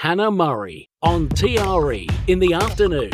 Hannah Murray on TRE in the afternoon.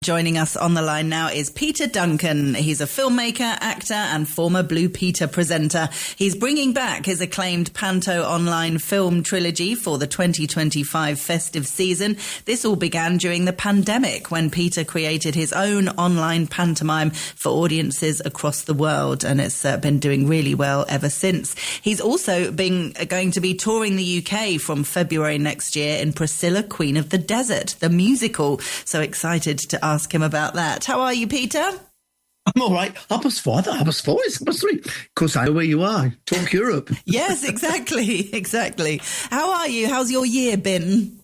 Joining us on the line now is Peter Duncan. He's a filmmaker, actor and former Blue Peter presenter. He's bringing back his acclaimed Panto Online film trilogy for the 2025 festive season. This all began during the pandemic when Peter created his own online pantomime for audiences across the world, and it's been doing really well ever since. He's also going to be touring the UK from February next year in Priscilla, Queen of the Desert, the musical. So excited to ask him about that. How are you, Peter? I'm all right. 4:30, 3:30. Of course, I know where you are. Talk Europe. Yes, exactly. How are you? How's your year been?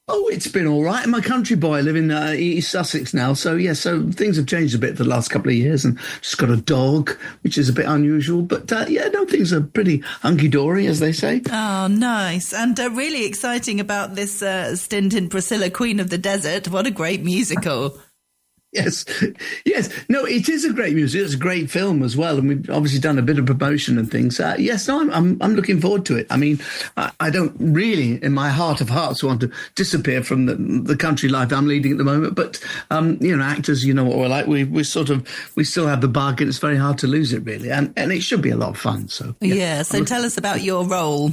Oh, it's been all right. I'm a country boy. I live in East Sussex now. So things have changed a bit for the last couple of years, and just got a dog, which is a bit unusual. But things are pretty hunky-dory, as they say. Oh, nice. And really exciting about this stint in Priscilla, Queen of the Desert. What a great musical. Yes. No, it is a great music. It's a great film as well, and we've obviously done a bit of promotion and things. I'm looking forward to it. I mean, I don't really, in my heart of hearts, want to disappear from the country life I'm leading at the moment. But actors, you know what we're like. We still have the bug, and it's very hard to lose it, really. And it should be a lot of fun. So yeah. So tell us about your role.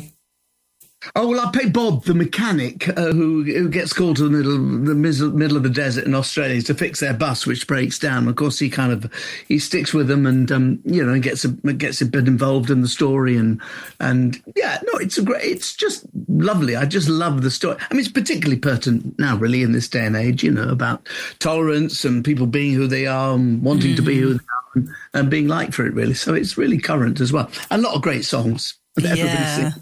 Oh, well, I play Bob, the mechanic, who gets called to the middle of the desert in Australia to fix their bus, which breaks down. Of course, he sticks with them and gets a bit involved in the story it's just lovely. I just love the story. I mean, it's particularly pertinent now, really, in this day and age, about tolerance and people being who they are and wanting to be who they are and being liked for it, really. So it's really current as well. And a lot of great songs that everybody sings.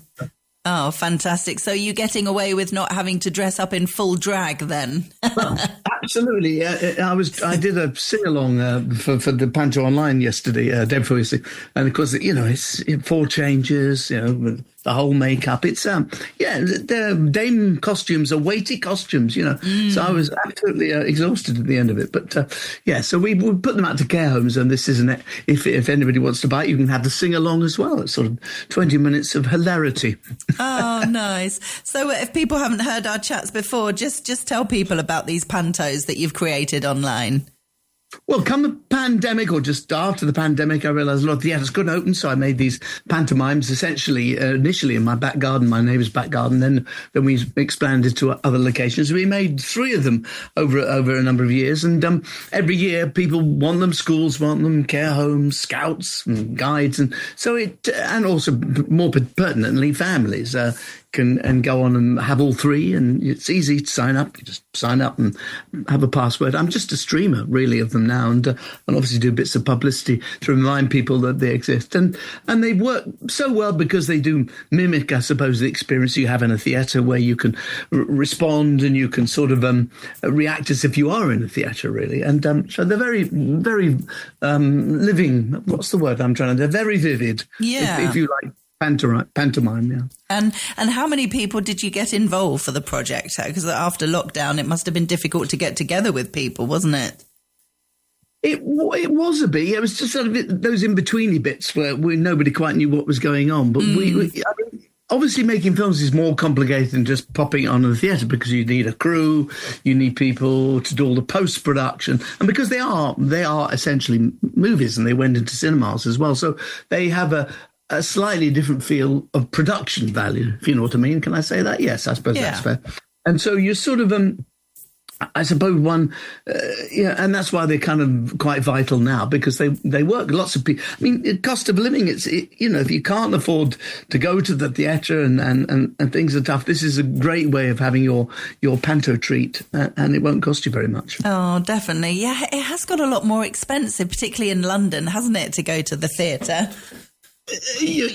Oh, fantastic. So you're getting away with not having to dress up in full drag then? Well, absolutely. I did a sing-along for the Panto Online yesterday, day before yesterday. And of course, it's 4 changes, with the whole makeup. It's, the Dame costumes are weighty costumes, So I was absolutely exhausted at the end of it. But, so we put them out to care homes, and this isn't it. If anybody wants to buy it, you can have the sing-along as well. It's sort of 20 minutes of hilarity. Oh, nice. So if people haven't heard our chats before, just tell people about these pantos that you've created online. Well, come the pandemic, or just after the pandemic, I realised a lot of theatres couldn't open, so I made these pantomimes essentially initially in my back garden, my neighbour's back garden. Then we expanded to other locations. We made 3 of them over a number of years, and every year people want them, schools want them, care homes, scouts and guides, and so and also more pertinently families. Can go on and have all 3, and it's easy to sign up. You just sign up and have a password. I'm just a streamer, really, of them now, and obviously do bits of publicity to remind people that they exist. And they work so well because they do mimic, I suppose, the experience you have in a theatre, where you can respond and you can sort of react as if you are in a theatre, really. And so they're very, very living. What's the word I'm trying to? They're very vivid. Yeah. If you like. Pantomime, yeah. And how many people did you get involved for the project? Because after lockdown, it must have been difficult to get together with people, wasn't it? It was a bit. It was just sort of those in-betweeny bits where nobody quite knew what was going on. But obviously making films is more complicated than just popping it on in the theatre, because you need a crew, you need people to do all the post-production. And because they are essentially movies, and they went into cinemas as well. So they have a slightly different feel of production value, if you know what I mean. Can I say that? Yes, I suppose that's fair. And so you're sort of, I suppose and that's why they're kind of quite vital now, because they work. Lots of people. I mean, the cost of living. If you can't afford to go to the theatre and things are tough, this is a great way of having your panto treat, and it won't cost you very much. Oh, definitely. Yeah, it has got a lot more expensive, particularly in London, hasn't it, to go to the theatre?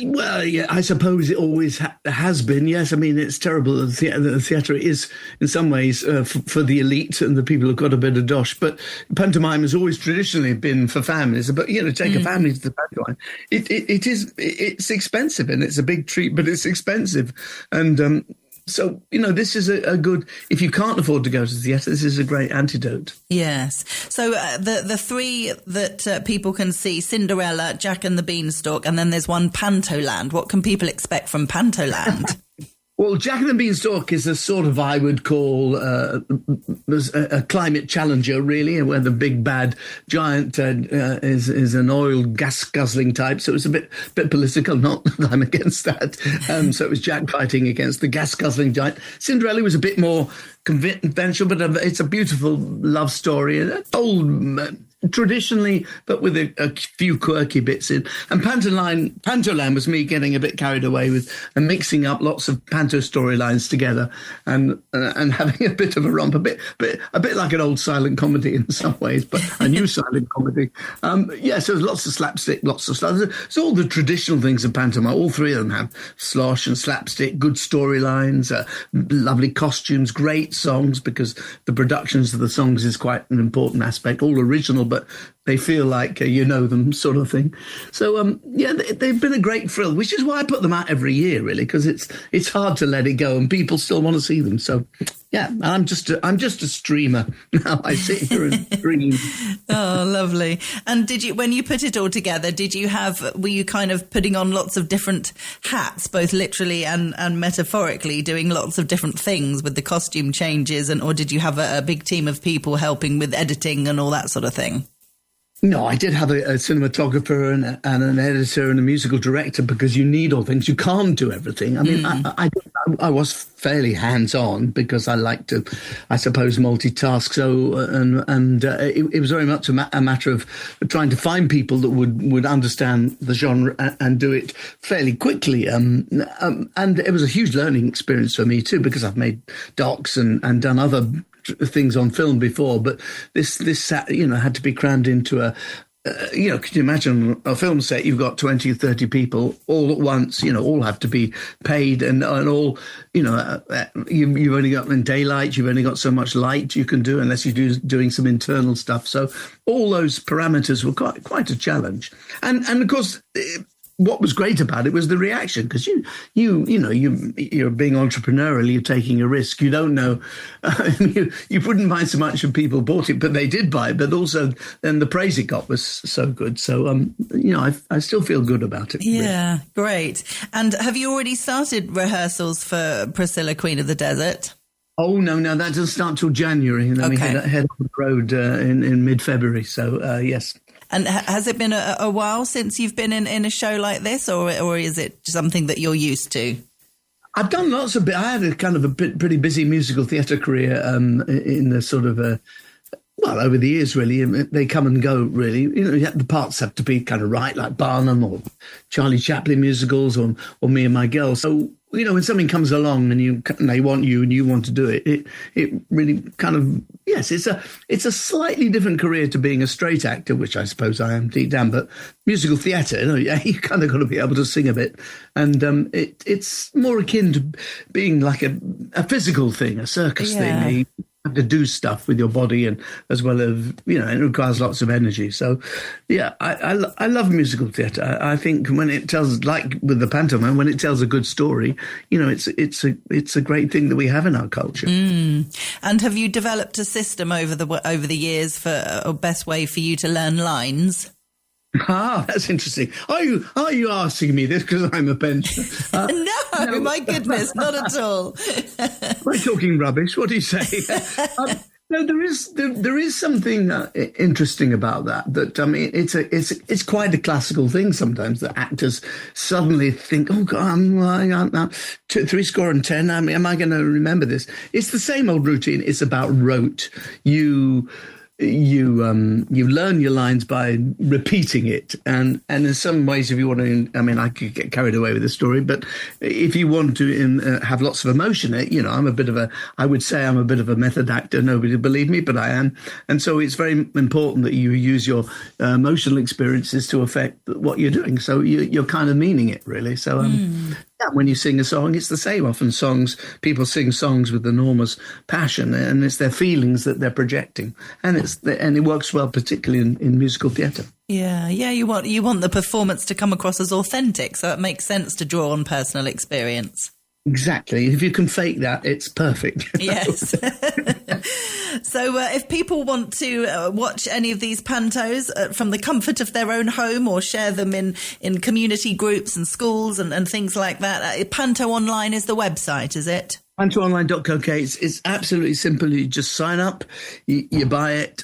Well, yeah, I suppose it always has been. Yes, I mean, it's terrible. The theatre is, in some ways, for the elite and the people who've got a bit of dosh. But pantomime has always traditionally been for families. But take a family to the pantomime. It's expensive, and it's a big treat, but it's expensive. And so, this is a good, if you can't afford to go to the theatre, this is a great antidote. Yes. So the 3 that people can see, Cinderella, Jack and the Beanstalk, and then there's one, Pantoland. What can people expect from Pantoland? Well, Jack and the Beanstalk is a sort of, I would call, a climate challenger, really, where the big bad giant is an oil gas guzzling type. So it's a bit political. Not that I'm against that. So it was Jack fighting against the gas guzzling giant. Cinderella was a bit more conventional, but it's a beautiful love story. Old. Traditionally, but with a few quirky bits in. And Pantoland was me getting a bit carried away with and mixing up lots of Panto storylines together and having a bit of a romp, a bit like an old silent comedy in some ways, but a new silent comedy. So there's lots of slapstick, lots of stuff. It's all the traditional things of pantomime. All three of them have slosh and slapstick, good storylines, lovely costumes, great songs, because the productions of the songs is quite an important aspect. All original, but they feel like you know them, sort of thing. So they've been a great thrill, which is why I put them out every year, really, because it's hard to let it go, and people still want to see them. So yeah, I'm just a streamer now. I sit here and stream. Oh, lovely! And when you put it all together, were you kind of putting on lots of different hats, both literally and metaphorically, doing lots of different things with the costume changes, or did you have a big team of people helping with editing and all that sort of thing? No, I did have a cinematographer and an editor and a musical director, because you need all things. You can't do everything. I mean, I was fairly hands-on because I like to, I suppose, multitask. So, it was very much a matter of trying to find people that would understand the genre and do it fairly quickly. And it was a huge learning experience for me too, because I've made docs and done other things on film before, but this had to be crammed into a can you imagine a film set? You've got 20 or 30 people all at once, all have to be paid and all, you've only got in daylight, you've only got so much light you can do unless you're doing some internal stuff. So all those parameters were quite a challenge. And of course, what was great about it was the reaction, because you're being entrepreneurial, you're taking a risk. You don't know, you wouldn't mind so much if people bought it, but they did buy it. But also, then the praise it got was so good. So I still feel good about it. Yeah, really. Great. And have you already started rehearsals for Priscilla, Queen of the Desert? Oh no, that doesn't start till January, and then we head on the road in mid-February. So yes. And has it been a while since you've been in a show like this, or is it something that you're used to? I've done lots of I had a kind of a pretty busy musical theatre career in the sort of over the years, really. They come and go, really. The parts have to be kind of right, like Barnum or Charlie Chaplin musicals or Me and My Girl. So, when something comes along and they want you and you want to do it, it really kind of, yes, it's a slightly different career to being a straight actor, which I suppose I am deep down, but musical theatre, you kind of got to be able to sing a bit. And it's more akin to being like a physical thing, a circus thing. You have to do stuff with your body, and as well as it requires lots of energy. So yeah, I love musical theatre. I think when it tells, like with the pantomime, when it tells a good story, it's a great thing that we have in our culture. And have you developed a system over the years for a best way for you to learn lines? Ah, that's interesting. Are you asking me this because I'm a pensioner? No, my goodness, not at all. Am I talking rubbish? What do you say? No, there is something interesting about that. That I mean, it's quite a classical thing. Sometimes that actors suddenly think, "Oh God, I'm 3 score and 10. I mean, am I going to remember this?" It's the same old routine. It's about rote. You learn your lines by repeating it, and in some ways, if you want to, I mean, I could get carried away with the story, but if you want to have lots of emotion, I would say I'm a bit of a method actor. Nobody would believe me, but I am, and so it's very important that you use your emotional experiences to affect what you're doing. So you're kind of meaning it, really. So yeah, when you sing a song, it's the same. Often people sing songs with enormous passion, and it's their feelings that they're projecting, and it works well, particularly in musical theatre. Yeah. You want the performance to come across as authentic, so it makes sense to draw on personal experience. Exactly. If you can fake that, it's perfect. Yes. So if people want to watch any of these pantos from the comfort of their own home or share them in community groups and schools and things like that, Panto Online is the website, is it? PantoOnline.co.uk. It's absolutely simple. You just sign up, you buy it,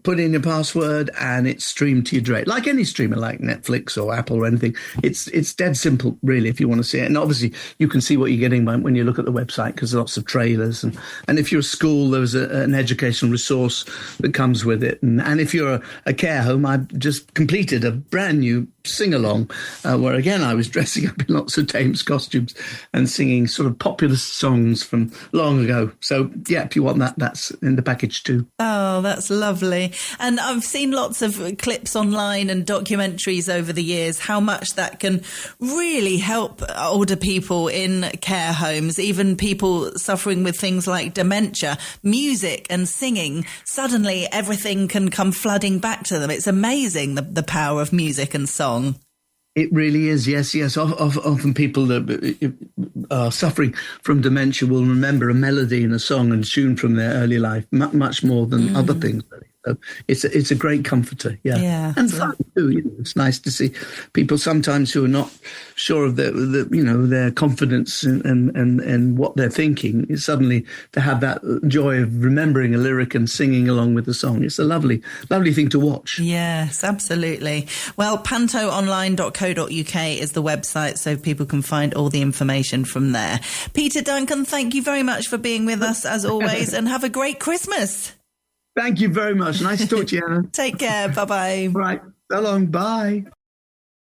put in your password, and it's streamed to your direct, like any streamer, like Netflix or Apple or anything. It's dead simple, really, if you want to see it. And obviously, you can see what you're getting when you look at the website, because there's lots of trailers. And if you're a school, there's an educational resource that comes with it. And if you're a care home, I've just completed a brand new sing-along where, again, I was dressing up in lots of Thames costumes and singing sort of popular songs from long ago. So, yeah, if you want that, that's in the package too. Oh, that's lovely. And I've seen lots of clips online and documentaries over the years, how much that can really help older people in care homes, even people suffering with things like dementia. Music and singing, suddenly everything can come flooding back to them. It's amazing, the power of music and song. It really is, yes. Often people that are suffering from dementia will remember a melody in a song and tune from their early life much more than other things. So it's a great comforter, yeah. And fun too. You know, it's nice to see people sometimes who are not sure of their confidence and what they're thinking. Suddenly to have that joy of remembering a lyric and singing along with the song. It's a lovely thing to watch. Yes, absolutely. Well, pantoonline.co.uk is the website, so people can find all the information from there. Peter Duncan, thank you very much for being with us as always, and have a great Christmas. Thank you very much. Nice to talk to you, Anna. Take care. Bye-bye. Right. So long. Bye.